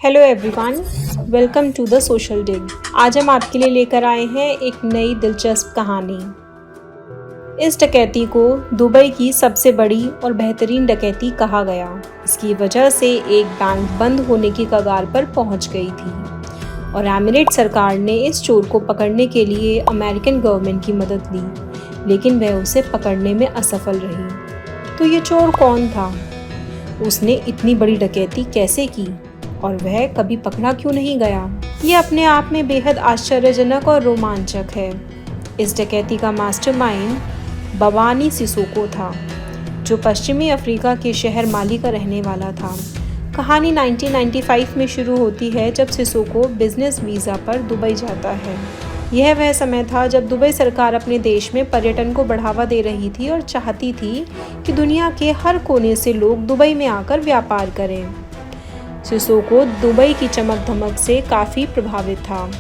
Hello everyone, welcome to the social dig. आज हम आपके लिए लेकर आए हैं एक नई दिलचस्प कहानी। इस डकैती को दुबई की सबसे बड़ी और बेहतरीन डकैती कहा गया। इसकी वजह से एक बैंक बंद होने की कगार पर पहुंच गई थी और एमिरेट सरकार ने इस चोर को पकड़ने के लिए अमेरिकन गवर्नमेंट की मदद ली, लेकिन वह उसे पकड़ने में असफल रही। तो ये चोर कौन था? उसने इतनी बड़ी डकैती कैसे की और वह कभी पकड़ा क्यों नहीं गया? ये अपने आप में बेहद आश्चर्यजनक और रोमांचक है। इस डकैती का मास्टरमाइंड बवानी सिसोको था, जो पश्चिमी अफ्रीका के शहर माली का रहने वाला था। कहानी 1995 में शुरू होती है, जब सिसोको बिजनेस वीज़ा पर दुबई जाता है। यह वह समय था जब दुबई सरकार अपने देश में पर्यटन को बढ़ावा दे रही थी और चाहती थी कि दुनिया के हर कोने से लोग दुबई में आकर व्यापार करें। सिसोको दुबई की चमक धमक से काफ़ी प्रभावित था।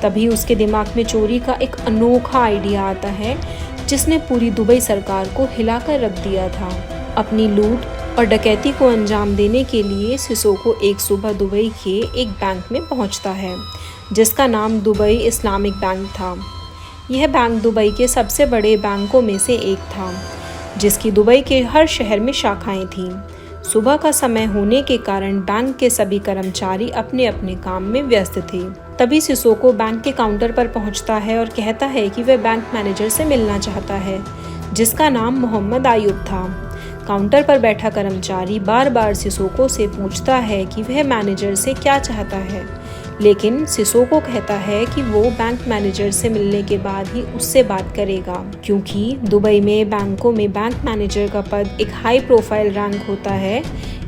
तभी उसके दिमाग में चोरी का एक अनोखा आइडिया आता है, जिसने पूरी दुबई सरकार को हिलाकर रख दिया था। अपनी लूट और डकैती को अंजाम देने के लिए सिसोको एक सुबह दुबई के एक बैंक में पहुंचता है, जिसका नाम दुबई इस्लामिक बैंक था। यह बैंक दुबई के सबसे बड़े बैंकों में से एक था, जिसकी दुबई के हर शहर में शाखाएं थीं। सुबह का समय होने के कारण बैंक के सभी कर्मचारी अपने अपने काम में व्यस्त थे। तभी सिसोको बैंक के काउंटर पर पहुंचता है और कहता है कि वह बैंक मैनेजर से मिलना चाहता है, जिसका नाम मोहम्मद आयुब था। काउंटर पर बैठा कर्मचारी बार बार सिसोको से पूछता है कि वह मैनेजर से क्या चाहता है, लेकिन सिसोको कहता है कि वो बैंक मैनेजर से मिलने के बाद ही उससे बात करेगा, क्योंकि दुबई में बैंकों में बैंक मैनेजर का पद एक हाई प्रोफाइल रैंक होता है।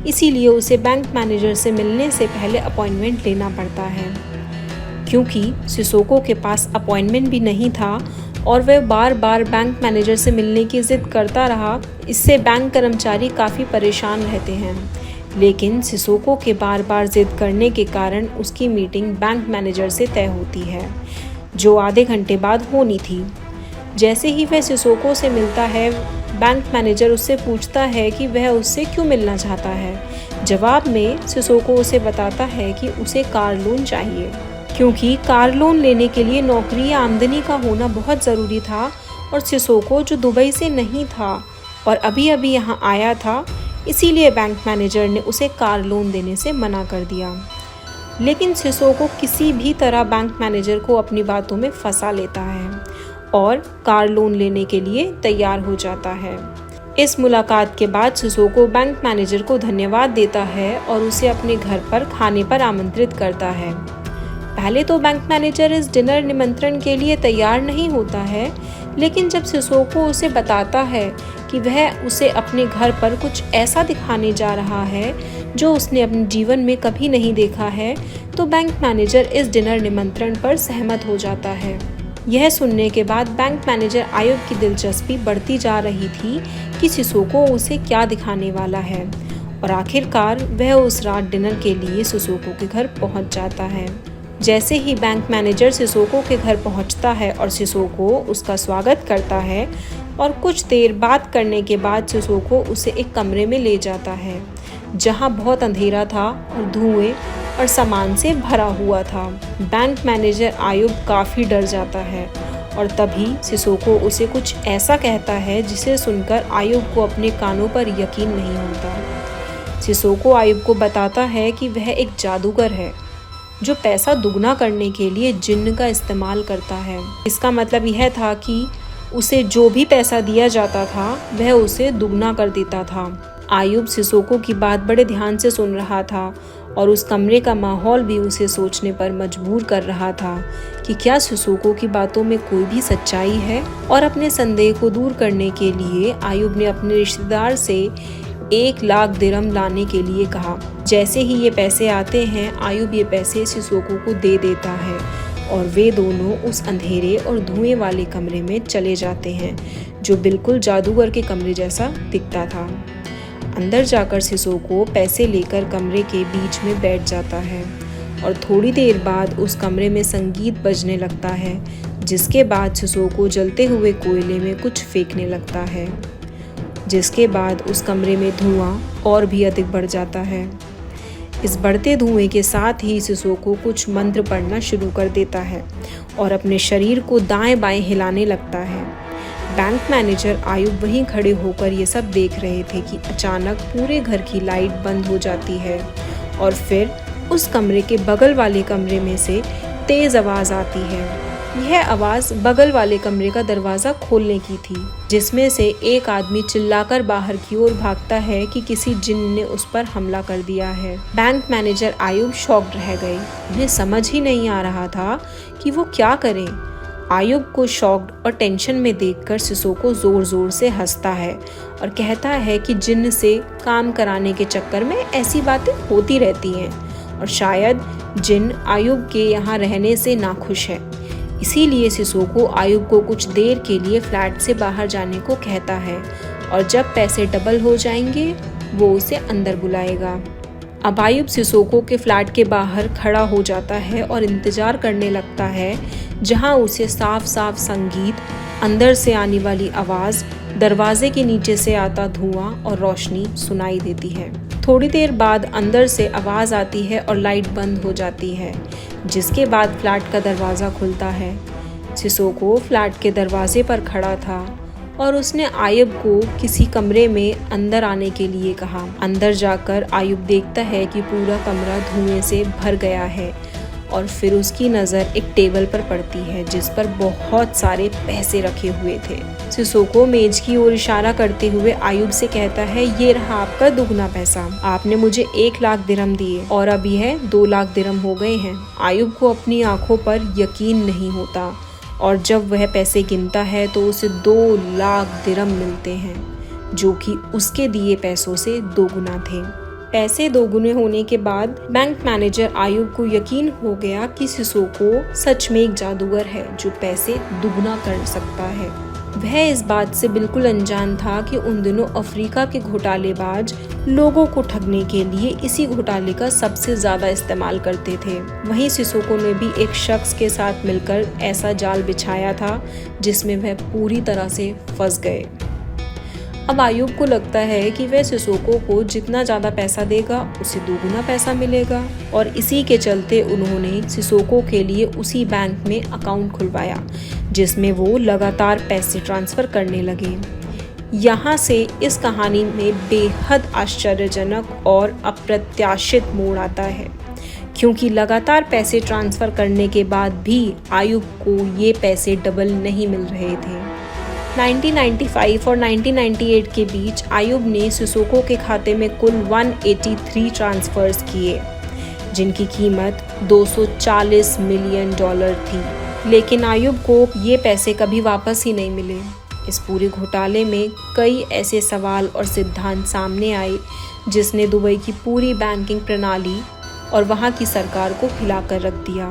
इसीलिए उसे बैंक मैनेजर से मिलने से पहले अपॉइंटमेंट लेना पड़ता है। क्योंकि सिसोको के पास अपॉइंटमेंट भी नहीं था और वह बार बार बैंक मैनेजर से मिलने की जिद करता रहा, इससे बैंक कर्मचारी काफ़ी परेशान रहते हैं। लेकिन सिसोको के बार बार जिद करने के कारण उसकी मीटिंग बैंक मैनेजर से तय होती है, जो आधे घंटे बाद होनी थी। जैसे ही वह सिसोको से मिलता है, बैंक मैनेजर उससे पूछता है कि वह उससे क्यों मिलना चाहता है। जवाब में सिसोको उसे बताता है कि उसे कार लोन चाहिए, क्योंकि कार लोन लेने के लिए नौकरी या आमदनी का होना बहुत ज़रूरी था और सिसोको, जो दुबई से नहीं था और अभी अभी यहाँ आया था, इसीलिए बैंक मैनेजर ने उसे कार लोन देने से मना कर दिया। लेकिन सिसोको किसी भी तरह बैंक मैनेजर को अपनी बातों में फंसा लेता है और कार लोन लेने के लिए तैयार हो जाता है। इस मुलाकात के बाद सिसोको बैंक मैनेजर को धन्यवाद देता है और उसे अपने घर पर खाने पर आमंत्रित करता है। पहले तो बैंक मैनेजर इस डिनर निमंत्रण के लिए तैयार नहीं होता है, लेकिन जब सिसोको उसे बताता है कि वह उसे अपने घर पर कुछ ऐसा दिखाने जा रहा है जो उसने अपने जीवन में कभी नहीं देखा है, तो बैंक मैनेजर इस डिनर निमंत्रण पर सहमत हो जाता है। यह सुनने के बाद बैंक मैनेजर आयुब की दिलचस्पी बढ़ती जा रही थी कि सिसोको उसे क्या दिखाने वाला है, और आखिरकार वह उस रात डिनर के लिए सिसोको के घर पहुंच जाता है। जैसे ही बैंक मैनेजर सिसोको के घर पहुंचता है और सिसोको उसका स्वागत करता है, और कुछ देर बात करने के बाद सिसोको उसे एक कमरे में ले जाता है, जहां बहुत अंधेरा था और धुएं और सामान से भरा हुआ था। बैंक मैनेजर आयुब काफ़ी डर जाता है और तभी सिसोको उसे कुछ ऐसा कहता है जिसे सुनकर आयुब को अपने कानों पर यकीन नहीं होता। सिसोको आयुब को बताता है कि वह एक जादूगर है, जो पैसा दुगना करने के लिए जिन्न का इस्तेमाल करता है। इसका मतलब यह था कि उसे जो भी पैसा दिया जाता था वह उसे दुगना कर देता था। आयुब सिसोको की बात बड़े ध्यान से सुन रहा था और उस कमरे का माहौल भी उसे सोचने पर मजबूर कर रहा था कि क्या सिसोको की बातों में कोई भी सच्चाई है। और अपने संदेह को दूर करने के लिए आयुब ने अपने रिश्तेदार से 1 लाख दिरहम लाने के लिए कहा। जैसे ही ये पैसे आते हैं, आयुब ये पैसे सिसोको को दे देता है और वे दोनों उस अंधेरे और धुएं वाले कमरे में चले जाते हैं, जो बिल्कुल जादूगर के कमरे जैसा दिखता था। अंदर जाकर सिसोको पैसे लेकर कमरे के बीच में बैठ जाता है और थोड़ी देर बाद उस कमरे में संगीत बजने लगता है, जिसके बाद सिसोको जलते हुए कोयले में कुछ फेंकने लगता है, जिसके बाद उस कमरे में धुआं और भी अधिक बढ़ जाता है। इस बढ़ते धुएं के साथ ही सिसोको कुछ मंत्र पढ़ना शुरू कर देता है और अपने शरीर को दाएं बाएं हिलाने लगता है। बैंक मैनेजर आयुब वहीं खड़े होकर ये सब देख रहे थे कि अचानक पूरे घर की लाइट बंद हो जाती है और फिर उस कमरे के बगल वाले कमरे में से तेज आवाज़ आती है। यह आवाज़ बगल वाले कमरे का दरवाज़ा खोलने की थी, जिसमें से एक आदमी चिल्लाकर बाहर की ओर भागता है कि किसी जिन ने उस पर हमला कर दिया है। बैंक मैनेजर आयुब शॉक्ड रह गए। उन्हें समझ ही नहीं आ रहा था कि वो क्या करें। आयुब को शॉक्ड और टेंशन में देखकर सिसोको जोर जोर से हंसता है और कहता है कि जिन्न से काम कराने के चक्कर में ऐसी बातें होती रहती हैं और शायद जिन्न आयुब के यहाँ रहने से नाखुश है। इसीलिए सिसोको आयुब को कुछ देर के लिए फ्लैट से बाहर जाने को कहता है और जब पैसे डबल हो जाएंगे वो उसे अंदर बुलाएगा। अब आयुब सिसोको के फ्लैट के बाहर खड़ा हो जाता है और इंतजार करने लगता है, जहां उसे साफ साफ संगीत, अंदर से आने वाली आवाज़, दरवाजे के नीचे से आता धुआं और रोशनी सुनाई देती है। थोड़ी देर बाद अंदर से आवाज़ आती है और लाइट बंद हो जाती है, जिसके बाद फ्लैट का दरवाज़ा खुलता है। सिसोको फ्लैट के दरवाजे पर खड़ा था और उसने आयुब को किसी कमरे में अंदर आने के लिए कहा। अंदर जाकर आयुब देखता है कि पूरा कमरा धुएं से भर गया है और फिर उसकी नज़र एक टेबल पर पड़ती है जिस पर बहुत सारे पैसे रखे हुए थे। सिसोको मेज की ओर इशारा करते हुए आयुब से कहता है, ये रहा आपका दुगना पैसा। आपने मुझे 1 लाख दिरहम दिए और अब यह 2 लाख दिरहम हो गए हैं। आयुब को अपनी आंखों पर यकीन नहीं होता और जब वह पैसे गिनता है तो उसे 2 लाख दिरहम मिलते हैं, जो कि उसके दिए पैसों से दोगुना थे। पैसे दोगुने होने के बाद बैंक मैनेजर आयुब को यकीन हो गया कि सिसोको सच में एक जादूगर है जो पैसे दुगना कर सकता है। वह इस बात से बिल्कुल अनजान था कि उन दिनों अफ्रीका के घोटालेबाज लोगों को ठगने के लिए इसी घोटाले का सबसे ज्यादा इस्तेमाल करते थे। वहीं सिसोको ने भी एक शख्स के साथ मिलकर ऐसा जाल बिछाया था जिसमें वह पूरी तरह से फंस गए। अब आयुब को लगता है कि वह सिसोको को जितना ज़्यादा पैसा देगा उसे दोगुना पैसा मिलेगा और इसी के चलते उन्होंने सिसोको के लिए उसी बैंक में अकाउंट खुलवाया जिसमें वो लगातार पैसे ट्रांसफ़र करने लगे। यहाँ से इस कहानी में बेहद आश्चर्यजनक और अप्रत्याशित मोड़ आता है, क्योंकि लगातार पैसे ट्रांसफ़र करने के बाद भी आयुब को ये पैसे डबल नहीं मिल रहे थे। 1995 और 1998 के बीच आयुब ने सिसोको के खाते में कुल 183 ट्रांसफ़र्स किए, जिनकी कीमत $240 मिलियन थी, लेकिन आयुब को ये पैसे कभी वापस ही नहीं मिले। इस पूरे घोटाले में कई ऐसे सवाल और सिद्धांत सामने आए जिसने दुबई की पूरी बैंकिंग प्रणाली और वहाँ की सरकार को हिलाकर रख दिया।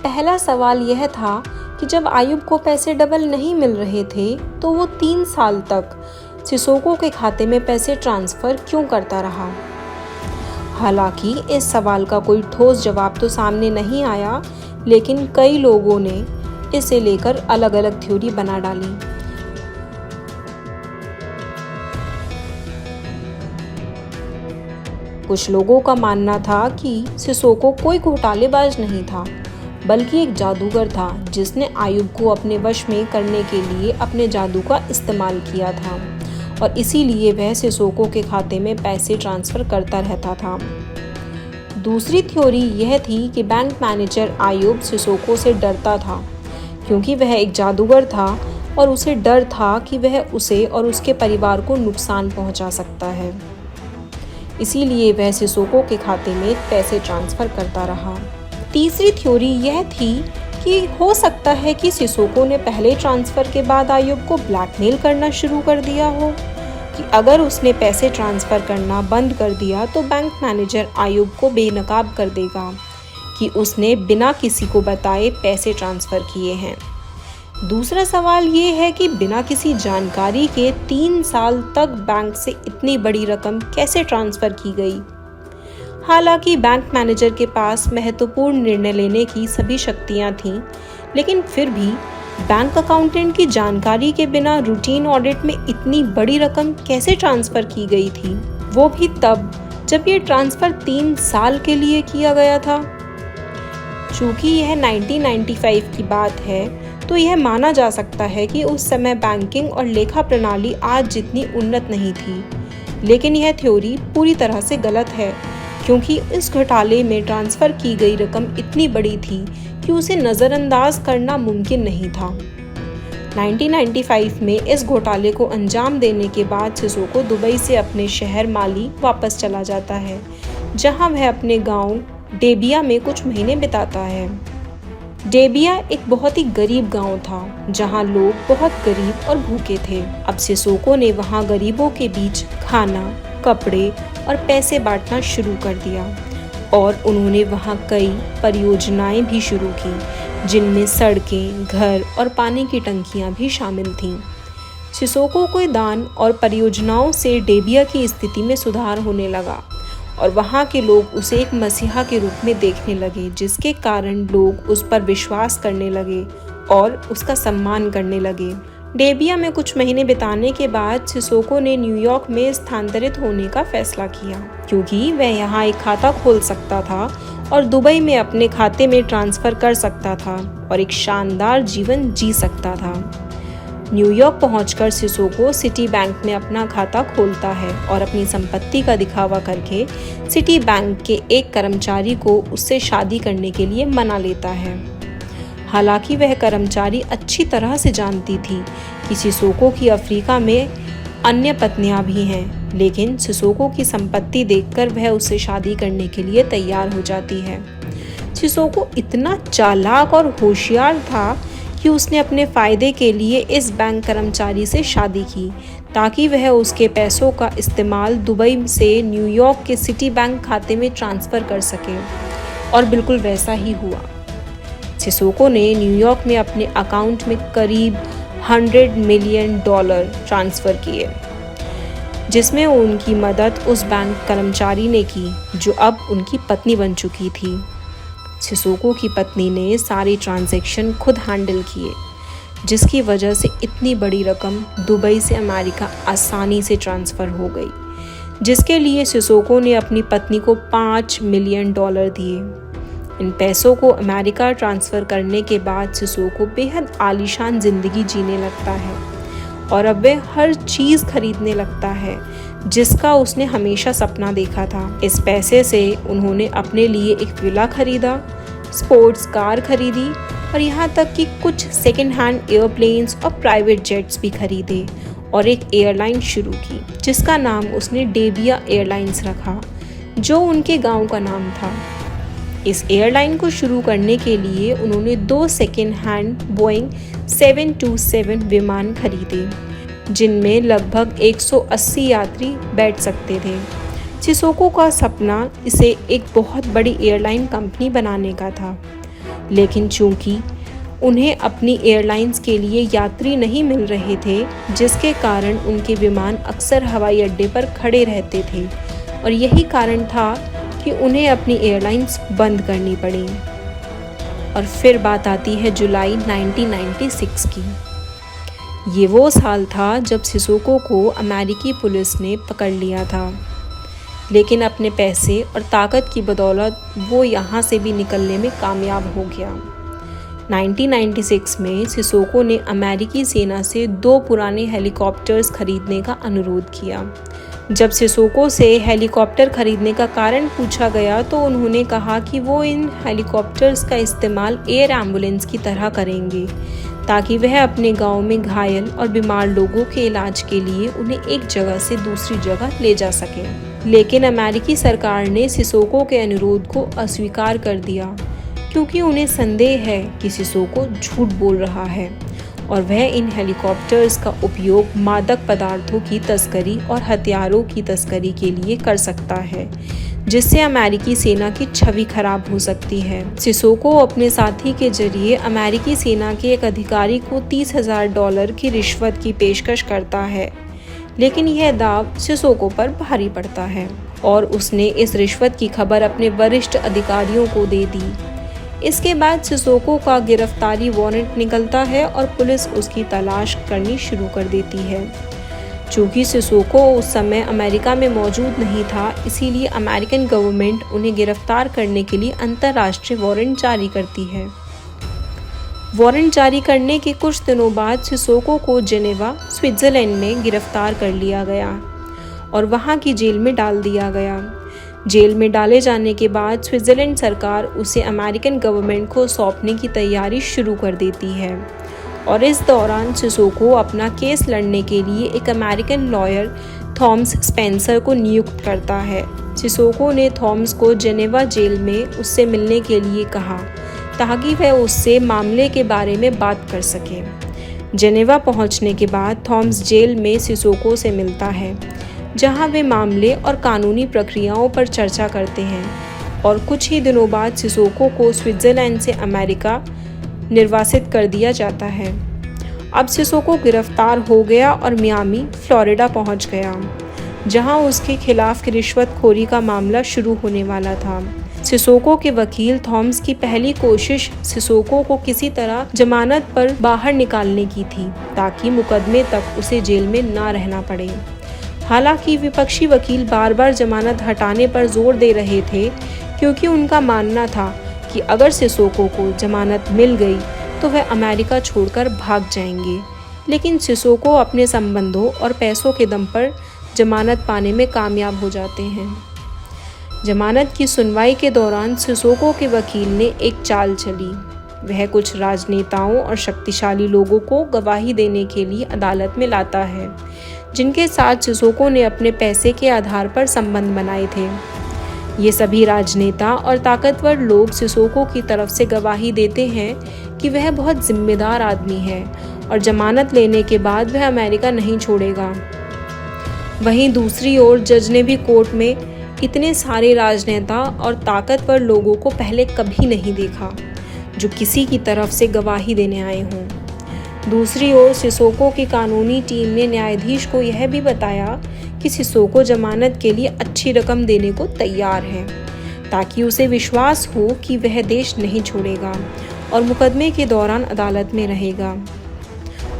पहला सवाल यह था कि जब आयुब को पैसे डबल नहीं मिल रहे थे तो वो 3 साल तक सिसोको के खाते में पैसे ट्रांसफ़र क्यों करता रहा। हालांकि इस सवाल का कोई ठोस जवाब तो सामने नहीं आया, लेकिन कई लोगों ने इसे लेकर अलग अलग थ्योरी बना डाली। कुछ लोगों का मानना था कि सिसोको कोई घोटालेबाज नहीं था, बल्कि एक जादूगर था जिसने आयुब को अपने वश में करने के लिए अपने जादू का इस्तेमाल किया था और इसीलिए वह सिसोको के खाते में पैसे ट्रांसफ़र करता रहता था। दूसरी थ्योरी यह थी कि बैंक मैनेजर आयुब सिसोको से डरता था, क्योंकि वह एक जादूगर था और उसे डर था कि वह उसे और उसके परिवार को नुकसान पहुंचा सकता है। इसीलिए वह सिसोको के खाते में पैसे ट्रांसफ़र करता रहा। तीसरी थ्योरी यह थी कि हो सकता है कि सिसोको ने पहले ट्रांसफ़र के बाद आयुब को ब्लैकमेल करना शुरू कर दिया हो, कि अगर उसने पैसे ट्रांसफ़र करना बंद कर दिया तो बैंक मैनेजर आयुब को बेनकाब कर देगा कि उसने बिना किसी को बताए पैसे ट्रांसफ़र किए हैं। दूसरा सवाल ये है कि बिना किसी जानकारी के 3 साल तक बैंक से इतनी बड़ी रकम कैसे ट्रांसफ़र की गई। हालांकि बैंक मैनेजर के पास महत्वपूर्ण निर्णय लेने की सभी शक्तियां थीं, लेकिन फिर भी बैंक अकाउंटेंट की जानकारी के बिना रूटीन ऑडिट में इतनी बड़ी रकम कैसे ट्रांसफ़र की गई थी, वो भी तब जब ये ट्रांसफ़र 3 साल के लिए किया गया था। चूँकि यह 1995 की बात है, तो यह माना जा सकता है कि उस समय बैंकिंग और लेखा प्रणाली आज जितनी उन्नत नहीं थी। लेकिन यह थ्योरी पूरी तरह से गलत है, क्योंकि इस घोटाले में ट्रांसफ़र की गई रकम इतनी बड़ी थी कि उसे नज़रअंदाज करना मुमकिन नहीं था। 1995 में इस घोटाले को अंजाम देने के बाद सिसोको दुबई से अपने शहर माली वापस चला जाता है, जहां वह अपने गांव डेबिया में कुछ महीने बिताता है। डेबिया एक बहुत ही गरीब गांव था, जहां लोग बहुत गरीब और भूखे थे। अब सिसोको ने वहां गरीबों के बीच खाना, कपड़े और पैसे बांटना शुरू कर दिया और उन्होंने वहां कई परियोजनाएं भी शुरू की, जिनमें सड़कें, घर और पानी की टंकियां भी शामिल थीं। सिसोको के दान और परियोजनाओं से डेबिया की स्थिति में सुधार होने लगा और वहाँ के लोग उसे एक मसीहा के रूप में देखने लगे, जिसके कारण लोग उस पर विश्वास करने लगे और उसका सम्मान करने लगे। डेबिया में कुछ महीने बिताने के बाद सिसोको ने न्यूयॉर्क में स्थानांतरित होने का फैसला किया, क्योंकि वह यहाँ एक खाता खोल सकता था और दुबई में अपने खाते में ट्रांसफ़र कर सकता था और एक शानदार जीवन जी सकता था। न्यूयॉर्क पहुंचकर सिसोको सिटी बैंक में अपना खाता खोलता है और अपनी संपत्ति का दिखावा करके सिटी बैंक के एक कर्मचारी को उससे शादी करने के लिए मना लेता है। हालांकि वह कर्मचारी अच्छी तरह से जानती थी कि सिसोको की अफ्रीका में अन्य पत्नियां भी हैं, लेकिन सिसोको की संपत्ति देखकर वह उससे शादी करने के लिए तैयार हो जाती है। सिसोको इतना चालाक और होशियार था कि उसने अपने फ़ायदे के लिए इस बैंक कर्मचारी से शादी की, ताकि वह उसके पैसों का इस्तेमाल दुबई से न्यूयॉर्क के सिटी बैंक खाते में ट्रांसफ़र कर सके, और बिल्कुल वैसा ही हुआ। सिसोको ने न्यूयॉर्क में अपने अकाउंट में करीब $100 मिलियन ट्रांसफ़र किए, जिसमें उनकी मदद उस बैंक कर्मचारी ने की, जो अब उनकी पत्नी बन चुकी थी। सिसोको की पत्नी ने सारे ट्रांजैक्शन खुद हैंडल किए, जिसकी वजह से इतनी बड़ी रकम दुबई से अमेरिका आसानी से ट्रांसफ़र हो गई, जिसके लिए सिसोको ने अपनी पत्नी को $5 मिलियन दिए। इन पैसों को अमेरिका ट्रांसफ़र करने के बाद सिसोको बेहद आलीशान ज़िंदगी जीने लगता है और अब वह हर चीज़ खरीदने लगता है जिसका उसने हमेशा सपना देखा था। इस पैसे से उन्होंने अपने लिए एक विला खरीदा, स्पोर्ट्स कार खरीदी और यहाँ तक कि कुछ सेकेंड हैंड एयरप्लेन्स और प्राइवेट जेट्स भी खरीदे और एक एयरलाइन शुरू की, जिसका नाम उसने डेबिया एयरलाइंस रखा, जो उनके गांव का नाम था। इस एयरलाइन को शुरू करने के लिए उन्होंने 2 सेकेंड हैंड बोइंग 727 विमान खरीदे, जिनमें लगभग 180 यात्री बैठ सकते थे। सिसोको का सपना इसे एक बहुत बड़ी एयरलाइन कंपनी बनाने का था, लेकिन चूंकि उन्हें अपनी एयरलाइंस के लिए यात्री नहीं मिल रहे थे, जिसके कारण उनके विमान अक्सर हवाई अड्डे पर खड़े रहते थे और यही कारण था कि उन्हें अपनी एयरलाइंस बंद करनी पड़ी। और फिर बात आती है जुलाई 1996 की। ये वो साल था जब सिसोको को अमेरिकी पुलिस ने पकड़ लिया था, लेकिन अपने पैसे और ताकत की बदौलत वो यहाँ से भी निकलने में कामयाब हो गया। 1996 में सिसोको ने अमेरिकी सेना से 2 पुराने हेलीकॉप्टर्स खरीदने का अनुरोध किया। जब सिसोको से हेलीकॉप्टर खरीदने का कारण पूछा गया तो उन्होंने कहा कि वो इन हेलीकॉप्टर्स का इस्तेमाल एयर एम्बुलेंस की तरह करेंगे, ताकि वह अपने गांव में घायल और बीमार लोगों के इलाज के लिए उन्हें एक जगह से दूसरी जगह ले जा सकें। लेकिन अमेरिकी सरकार ने सिसोको के अनुरोध को अस्वीकार कर दिया, क्योंकि उन्हें संदेह है कि सिसोको झूठ बोल रहा है और वह इन हेलीकॉप्टर्स का उपयोग मादक पदार्थों की तस्करी और हथियारों की तस्करी के लिए कर सकता है, जिससे अमेरिकी सेना की छवि खराब हो सकती है। सिसोको अपने साथी के जरिए अमेरिकी सेना के एक अधिकारी को $30,000 की रिश्वत की पेशकश करता है, लेकिन यह दाव सिसोको पर भारी पड़ता है और उसने इस रिश्वत की खबर अपने वरिष्ठ अधिकारियों को दे दी। इसके बाद सिसोको का गिरफ्तारी वारंट निकलता है और पुलिस उसकी तलाश करनी शुरू कर देती है। चूँकि सिसोको उस समय अमेरिका में मौजूद नहीं था, इसीलिए अमेरिकन गवर्नमेंट उन्हें गिरफ्तार करने के लिए अंतर्राष्ट्रीय वारंट जारी करती है। वारंट जारी करने के कुछ दिनों बाद सिसोको को जेनेवा, स्विट्ज़रलैंड में गिरफ्तार कर लिया गया और वहाँ की जेल में डाल दिया गया। जेल में डाले जाने के बाद स्विट्ज़रलैंड सरकार उसे अमेरिकन गवर्नमेंट को सौंपने की तैयारी शुरू कर देती है और इस दौरान सिसोको अपना केस लड़ने के लिए एक अमेरिकन लॉयर थॉमस स्पेंसर को नियुक्त करता है। सिसोको ने थॉमस को जेनेवा जेल में उससे मिलने के लिए कहा ताकि वह उससे मामले के बारे में बात कर सके। जेनेवा पहुंचने के बाद थॉमस जेल में सिसोको से मिलता है, जहां वे मामले और कानूनी प्रक्रियाओं पर चर्चा करते हैं और कुछ ही दिनों बाद सिसोको को स्विट्ज़रलैंड से अमेरिका निर्वासित कर दिया जाता है। अब सिसोको गिरफ्तार हो गया और मियामी, फ्लोरिडा पहुंच गया, जहां उसके खिलाफ रिश्वतखोरी का मामला शुरू होने वाला था। सिसोको के वकील थॉमस की पहली कोशिश सिसोको को किसी तरह जमानत पर बाहर निकालने की थी ताकि मुकदमे तक उसे जेल में ना रहना पड़े। हालांकि विपक्षी वकील बार बार जमानत हटाने पर जोर दे रहे थे, क्योंकि उनका मानना था कि अगर सिसोको को जमानत मिल गई तो वह अमेरिका छोड़कर भाग जाएंगे। लेकिन सिसोको अपने संबंधों और पैसों के दम पर जमानत पाने में कामयाब हो जाते हैं। जमानत की सुनवाई के दौरान सिसोको के वकील ने एक चाल चली। वह कुछ राजनेताओं और शक्तिशाली लोगों को गवाही देने के लिए अदालत में लाता है, जिनके साथ सिसोको ने अपने पैसे के आधार पर संबंध बनाए थे। ये सभी राजनेता और ताकतवर लोग सिसोको की तरफ से गवाही देते हैं कि वह बहुत जिम्मेदार आदमी है और जमानत लेने के बाद वह अमेरिका नहीं छोड़ेगा। वहीं दूसरी ओर जज ने भी कोर्ट में इतने सारे राजनेता और ताकतवर लोगों को पहले कभी नहीं देखा जो किसी की तरफ से गवाही देने आए हों। दूसरी ओर सिसोको की कानूनी टीम ने न्यायाधीश को यह भी बताया कि सिसोको जमानत के लिए अच्छी रकम देने को तैयार है, ताकि उसे विश्वास हो कि वह देश नहीं छोड़ेगा और मुकदमे के दौरान अदालत में रहेगा।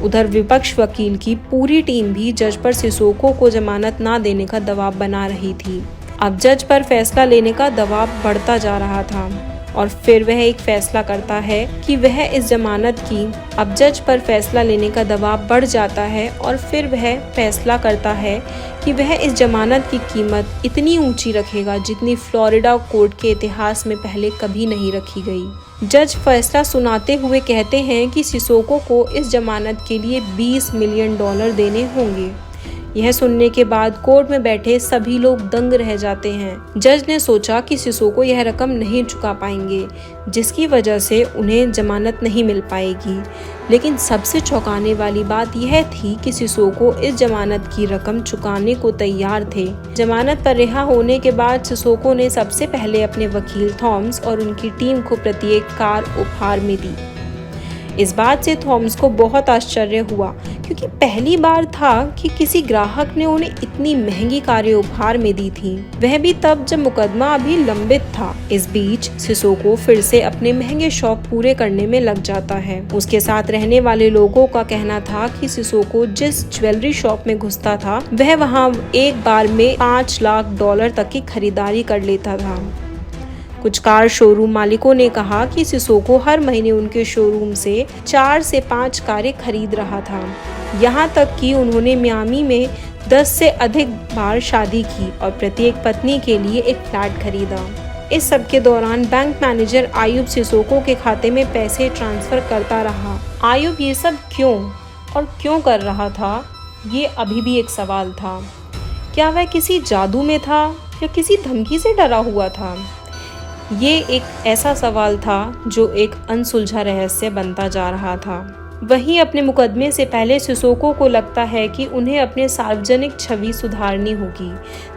उधर विपक्ष वकील की पूरी टीम भी जज पर सिसोको को जमानत ना देने का दबाव बना रही थी। अब जज पर फैसला लेने का दबाव बढ़ता जा रहा था और फिर वह एक फैसला करता है कि वह इस जमानत की अब जज पर फैसला लेने का दबाव बढ़ जाता है और फिर वह फैसला करता है कि वह इस जमानत की कीमत इतनी ऊंची रखेगा जितनी फ्लोरिडा कोर्ट के इतिहास में पहले कभी नहीं रखी गई। जज फैसला सुनाते हुए कहते हैं कि सिसोको को इस जमानत के लिए $20 मिलियन देने होंगे। यह सुनने के बाद कोर्ट में बैठे सभी लोग दंग रह जाते हैं। जज ने सोचा कि सिसोको यह रकम नहीं चुका पाएंगे, जिसकी वजह से उन्हें जमानत नहीं मिल पाएगी। लेकिन सबसे चौंकाने वाली बात यह थी कि सिसोको इस जमानत की रकम चुकाने को तैयार थे। जमानत पर रिहा होने के बाद सिसोको ने सबसे पहले अपने वकील थॉमस और उनकी टीम को प्रत्येक कार उपहार में दी। इस बात से थॉमस को बहुत आश्चर्य हुआ, क्योंकि पहली बार था कि किसी ग्राहक ने उन्हें इतनी महंगी कारें उपहार में दी थी, वह भी तब जब मुकदमा अभी लंबित था। इस बीच सिसोको फिर से अपने महंगे शौक पूरे करने में लग जाता है। उसके साथ रहने वाले लोगों का कहना था कि सिसोको जिस ज्वेलरी शॉप में घुसता था वह वहां एक बार में $5 लाख तक की खरीदारी कर लेता था। कुछ कार शोरूम मालिकों ने कहा कि सिसोको हर महीने उनके शोरूम से 4 से 5 कारें खरीद रहा था। यहाँ तक कि उन्होंने मियामी में 10 से अधिक बार शादी की और प्रत्येक पत्नी के लिए एक फ्लैट खरीदा। इस सब के दौरान बैंक मैनेजर आयुब सिसोको के खाते में पैसे ट्रांसफर करता रहा। आयुब ये सब क्यों और क्यों कर रहा था, ये अभी भी एक सवाल था। क्या वह किसी जादू में था या किसी धमकी से डरा हुआ था? ये एक ऐसा सवाल था जो एक अनसुलझा रहस्य बनता जा रहा था। वहीं अपने मुकदमे से पहले सिसोको को लगता है कि उन्हें अपने सार्वजनिक छवि सुधारनी होगी,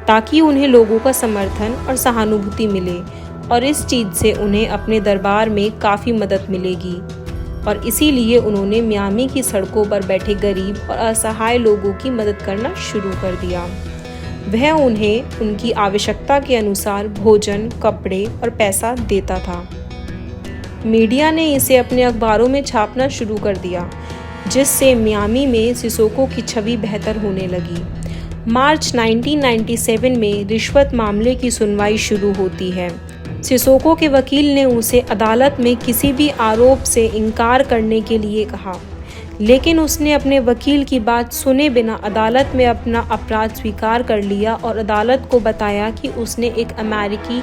ताकि उन्हें लोगों का समर्थन और सहानुभूति मिले और इस चीज़ से उन्हें अपने दरबार में काफ़ी मदद मिलेगी। और इसीलिए उन्होंने मियामी की सड़कों पर बैठे गरीब और असहाय लोगों की मदद करना शुरू कर दिया। वह उन्हें उनकी आवश्यकता के अनुसार भोजन, कपड़े और पैसा देता था। मीडिया ने इसे अपने अखबारों में छापना शुरू कर दिया। जिससे मियामी में सिसोको की छवि बेहतर होने लगी। मार्च 1997 में रिश्वत मामले की सुनवाई शुरू होती है। सिसोको के वकील ने उसे अदालत में किसी भी आरोप से इनकार करने के लिए कहा, लेकिन उसने अपने वकील की बात सुने बिना अदालत में अपना अपराध स्वीकार कर लिया और अदालत को बताया कि उसने एक अमेरिकी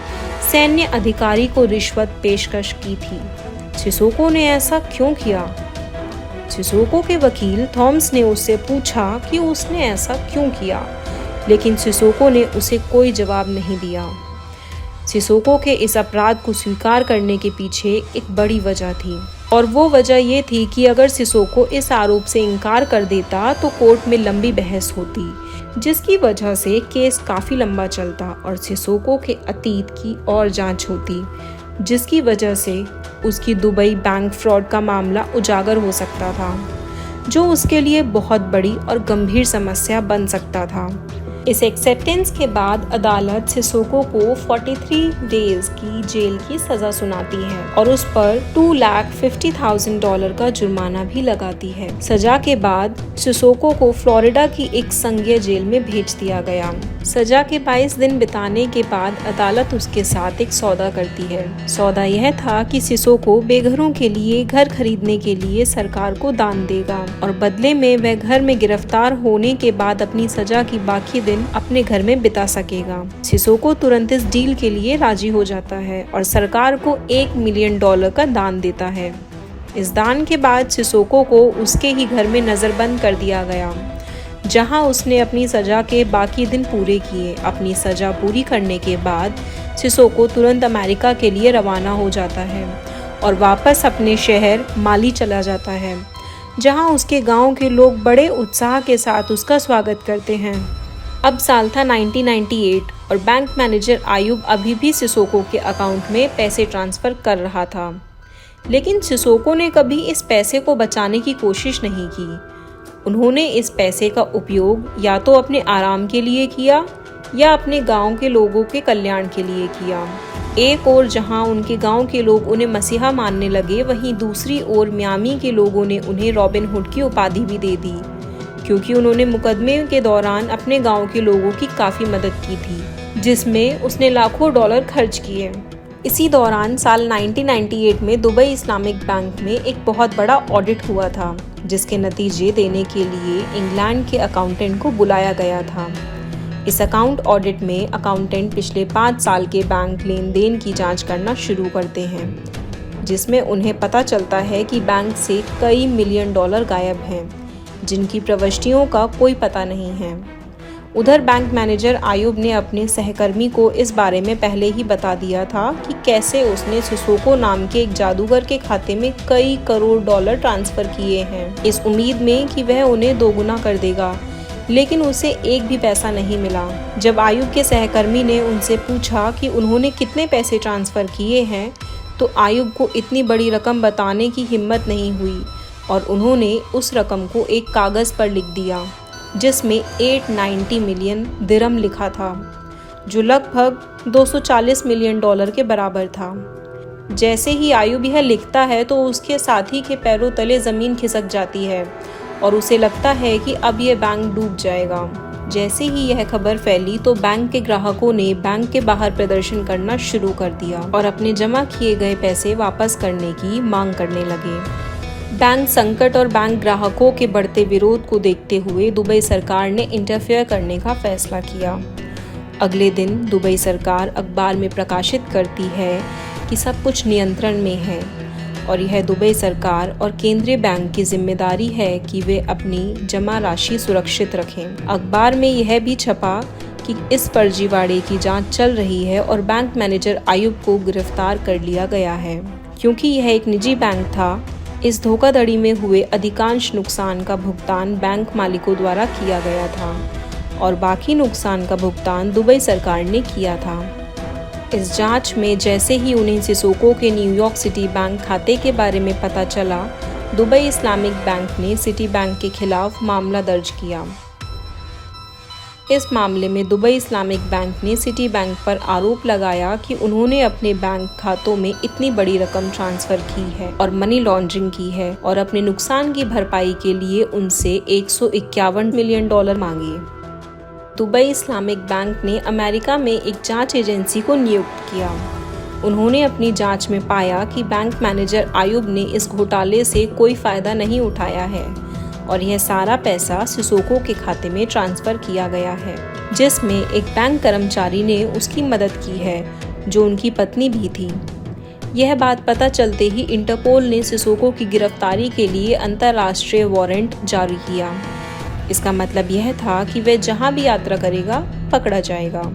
सैन्य अधिकारी को रिश्वत पेशकश की थी। सिसोको ने ऐसा क्यों किया? सिसोको के वकील थॉमस ने उससे पूछा कि उसने ऐसा क्यों किया, लेकिन सिसोको ने उसे कोई जवाब नहीं दिया। सिसोको के इस अपराध को स्वीकार करने के पीछे एक बड़ी वजह थी, और वो वजह ये थी कि अगर सिसोको इस आरोप से इनकार कर देता तो कोर्ट में लंबी बहस होती, जिसकी वजह से केस काफ़ी लंबा चलता और सिसोको के अतीत की और जांच होती, जिसकी वजह से उसकी दुबई बैंक फ्रॉड का मामला उजागर हो सकता था, जो उसके लिए बहुत बड़ी और गंभीर समस्या बन सकता था। इस एक्सेप्टेंस के बाद अदालत सिसोको को 43 डेज की जेल की सज़ा सुनाती है और उस पर $250,000 का जुर्माना भी लगाती है। सज़ा के बाद सिसोको को फ्लोरिडा की एक संघीय जेल में भेज दिया गया। सज़ा के 22 दिन बिताने के बाद अदालत उसके साथ एक सौदा करती है। सौदा यह था कि सिसोको बेघरों के लिए घर खरीदने के लिए सरकार को दान देगा और बदले में वह घर में गिरफ्तार होने के बाद अपनी सज़ा की बाकी दिन अपने घर में बिता सकेगा। सिसोको तुरंत इस डील के लिए राजी हो जाता है और सरकार को $1 मिलियन का दान देता है। इस दान के बाद सिसोको को उसके ही घर में नज़रबंद कर दिया गया, जहां उसने अपनी सज़ा के बाकी दिन पूरे किए। अपनी सज़ा पूरी करने के बाद सिसोको तुरंत अमेरिका के लिए रवाना हो जाता है और वापस अपने शहर माली चला जाता है, जहां उसके गांव के लोग बड़े उत्साह के साथ उसका स्वागत करते हैं। अब साल था 1998 और बैंक मैनेजर आयुब अभी भी सिसोको के अकाउंट में पैसे ट्रांसफ़र कर रहा था, लेकिन सिसोको ने कभी इस पैसे को बचाने की कोशिश नहीं की। उन्होंने इस पैसे का उपयोग या तो अपने आराम के लिए किया या अपने गांव के लोगों के कल्याण के लिए किया। एक ओर जहां उनके गांव के लोग उन्हें मसीहा मानने लगे, वहीं दूसरी ओर मियामी के लोगों ने उन्हें रॉबिन हुड की उपाधि भी दे दी, क्योंकि उन्होंने मुकदमे के दौरान अपने गांव के लोगों की काफ़ी मदद की थी, जिसमें उसने लाखों डॉलर खर्च किए। इसी दौरान साल 1998 में दुबई इस्लामिक बैंक में एक बहुत बड़ा ऑडिट हुआ था, जिसके नतीजे देने के लिए इंग्लैंड के अकाउंटेंट को बुलाया गया था। इस अकाउंट ऑडिट में अकाउंटेंट पिछले 5 साल के बैंक लेन देन की जांच करना शुरू करते हैं, जिसमें उन्हें पता चलता है कि बैंक से कई मिलियन डॉलर गायब हैं, जिनकी प्रविष्टियों का कोई पता नहीं है। उधर बैंक मैनेजर आयुब ने अपने सहकर्मी को इस बारे में पहले ही बता दिया था कि कैसे उसने सिसोको नाम के एक जादूगर के खाते में कई करोड़ डॉलर ट्रांसफ़र किए हैं, इस उम्मीद में कि वह उन्हें दोगुना कर देगा, लेकिन उसे एक भी पैसा नहीं मिला। जब आयुब के सहकर्मी ने उनसे पूछा कि उन्होंने कितने पैसे ट्रांसफ़र किए हैं, तो आयुब को इतनी बड़ी रकम बताने की हिम्मत नहीं हुई और उन्होंने उस रकम को एक कागज़ पर लिख दिया, जिसमें 890 मिलियन दिरहम लिखा था, जो लगभग $240 मिलियन के बराबर था। जैसे ही आयुब यह लिखता है तो उसके साथी के पैरों तले ज़मीन खिसक जाती है और उसे लगता है कि अब यह बैंक डूब जाएगा। जैसे ही यह खबर फैली तो बैंक के ग्राहकों ने बैंक के बाहर प्रदर्शन करना शुरू कर दिया और अपने जमा किए गए पैसे वापस करने की मांग करने लगे। बैंक संकट और बैंक ग्राहकों के बढ़ते विरोध को देखते हुए दुबई सरकार ने इंटरफेयर करने का फैसला किया। अगले दिन दुबई सरकार अखबार में प्रकाशित करती है कि सब कुछ नियंत्रण में है और यह दुबई सरकार और केंद्रीय बैंक की जिम्मेदारी है कि वे अपनी जमा राशि सुरक्षित रखें। अखबार में यह भी छपा कि इस फर्जीवाड़े की जांच चल रही है और बैंक मैनेजर आयुब को गिरफ्तार कर लिया गया है। क्योंकि यह एक निजी बैंक था, इस धोखाधड़ी में हुए अधिकांश नुकसान का भुगतान बैंक मालिकों द्वारा किया गया था और बाकी नुकसान का भुगतान दुबई सरकार ने किया था। इस जांच में जैसे ही उन्हें सिसोको के न्यूयॉर्क सिटी बैंक खाते के बारे में पता चला, दुबई इस्लामिक बैंक ने सिटी बैंक के खिलाफ मामला दर्ज किया। इस मामले में दुबई इस्लामिक बैंक ने सिटी बैंक पर आरोप लगाया कि उन्होंने अपने बैंक खातों में इतनी बड़ी रकम ट्रांसफर की है और मनी लॉन्ड्रिंग की है और अपने नुकसान की भरपाई के लिए उनसे 151 मिलियन डॉलर मांगे। दुबई इस्लामिक बैंक ने अमेरिका में एक जांच एजेंसी को नियुक्त किया। उन्होंने अपनी जांच में पाया कि बैंक मैनेजर आयुब ने इस घोटाले से कोई फायदा नहीं उठाया है और यह सारा पैसा सिसोको के खाते में ट्रांसफ़र किया गया है, जिसमें एक बैंक कर्मचारी ने उसकी मदद की है जो उनकी पत्नी भी थी। यह बात पता चलते ही इंटरपोल ने सिसोको की गिरफ्तारी के लिए अंतर्राष्ट्रीय वारंट जारी किया। इसका मतलब यह था कि वह जहां भी यात्रा करेगा पकड़ा जाएगा।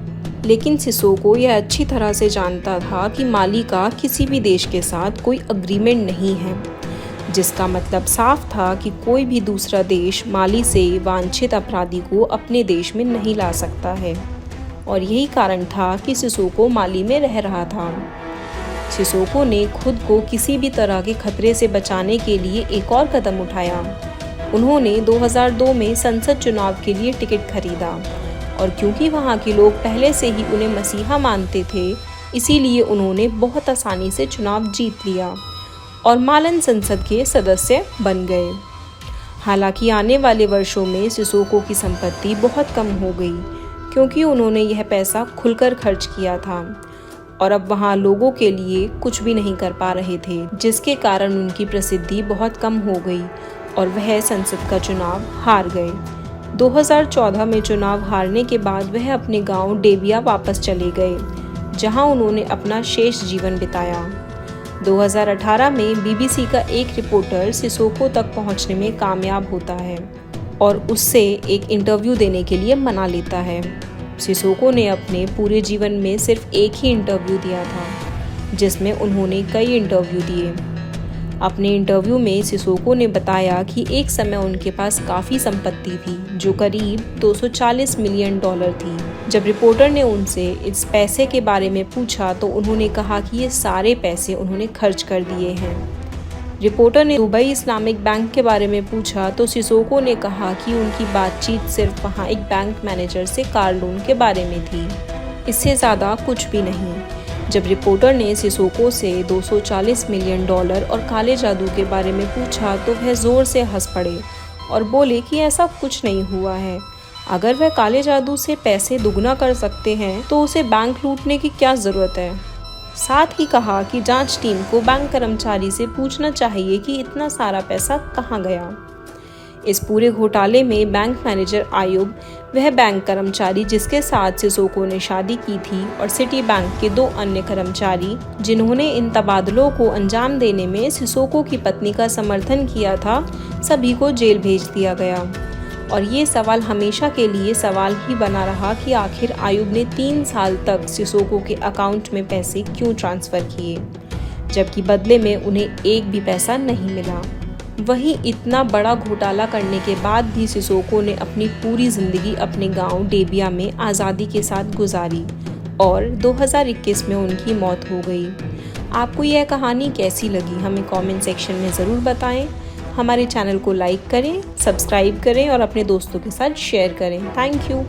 लेकिन सिसोको यह अच्छी तरह से जानता था कि माली का किसी भी देश के साथ कोई अग्रीमेंट नहीं है, जिसका मतलब साफ था कि कोई भी दूसरा देश माली से वांछित अपराधी को अपने देश में नहीं ला सकता है और यही कारण था कि सिसोको माली में रह रहा था। सिसोको ने खुद को किसी भी तरह के खतरे से बचाने के लिए एक और कदम उठाया। उन्होंने 2002 में संसद चुनाव के लिए टिकट खरीदा और क्योंकि वहाँ के लोग पहले से ही उन्हें मसीहा मानते थे, इसीलिए उन्होंने बहुत आसानी से चुनाव जीत लिया और मालन संसद के सदस्य बन गए। हालांकि आने वाले वर्षों में सिसोको की संपत्ति बहुत कम हो गई क्योंकि उन्होंने यह पैसा खुलकर खर्च किया था और अब वहाँ लोगों के लिए कुछ भी नहीं कर पा रहे थे, जिसके कारण उनकी प्रसिद्धि बहुत कम हो गई और वह संसद का चुनाव हार गए। 2014 में चुनाव हारने के बाद वह अपने गांव डेबिया वापस चले गए, जहां उन्होंने अपना शेष जीवन बिताया। 2018 में बीबीसी का एक रिपोर्टर सिसोको तक पहुंचने में कामयाब होता है और उससे एक इंटरव्यू देने के लिए मना लेता है। सिसोको ने अपने पूरे जीवन में सिर्फ एक ही इंटरव्यू दिया था, जिसमें उन्होंने कई इंटरव्यू दिए। अपने इंटरव्यू में सिसोको ने बताया कि एक समय उनके पास काफ़ी संपत्ति थी जो करीब 240 मिलियन डॉलर थी। जब रिपोर्टर ने उनसे इस पैसे के बारे में पूछा तो उन्होंने कहा कि ये सारे पैसे उन्होंने खर्च कर दिए हैं। रिपोर्टर ने दुबई इस्लामिक बैंक के बारे में पूछा तो सिसोको ने कहा कि उनकी बातचीत सिर्फ वहाँ एक बैंक मैनेजर से कार लोन के बारे में थी, इससे ज़्यादा कुछ भी नहीं। जब रिपोर्टर ने सिसोको से 240 मिलियन डॉलर और काले जादू के बारे में पूछा तो वह ज़ोर से हंस पड़े और बोले कि ऐसा कुछ नहीं हुआ है। अगर वह काले जादू से पैसे दुगना कर सकते हैं तो उसे बैंक लूटने की क्या ज़रूरत है। साथ ही कहा कि जांच टीम को बैंक कर्मचारी से पूछना चाहिए कि इतना सारा पैसा कहाँ गया। इस पूरे घोटाले में बैंक मैनेजर आयुब वह बैंक कर्मचारी जिसके साथ सिसोको ने शादी की थी और सिटी बैंक के 2 अन्य कर्मचारी जिन्होंने इन तबादलों को अंजाम देने में सिसोको की पत्नी का समर्थन किया था, सभी को जेल भेज दिया गया। और ये सवाल हमेशा के लिए सवाल ही बना रहा कि आखिर आयुब ने 3 साल तक सिसोको के अकाउंट में पैसे क्यों ट्रांसफ़र किए, जबकि बदले में उन्हें एक भी पैसा नहीं मिला। वहीं इतना बड़ा घोटाला करने के बाद भी सिसोको ने अपनी पूरी ज़िंदगी अपने गांव डेबिया में आज़ादी के साथ गुजारी और 2021 में उनकी मौत हो गई। आपको यह कहानी कैसी लगी हमें कमेंट सेक्शन में ज़रूर बताएं। हमारे चैनल को लाइक करें, सब्सक्राइब करें और अपने दोस्तों के साथ शेयर करें। Thank you.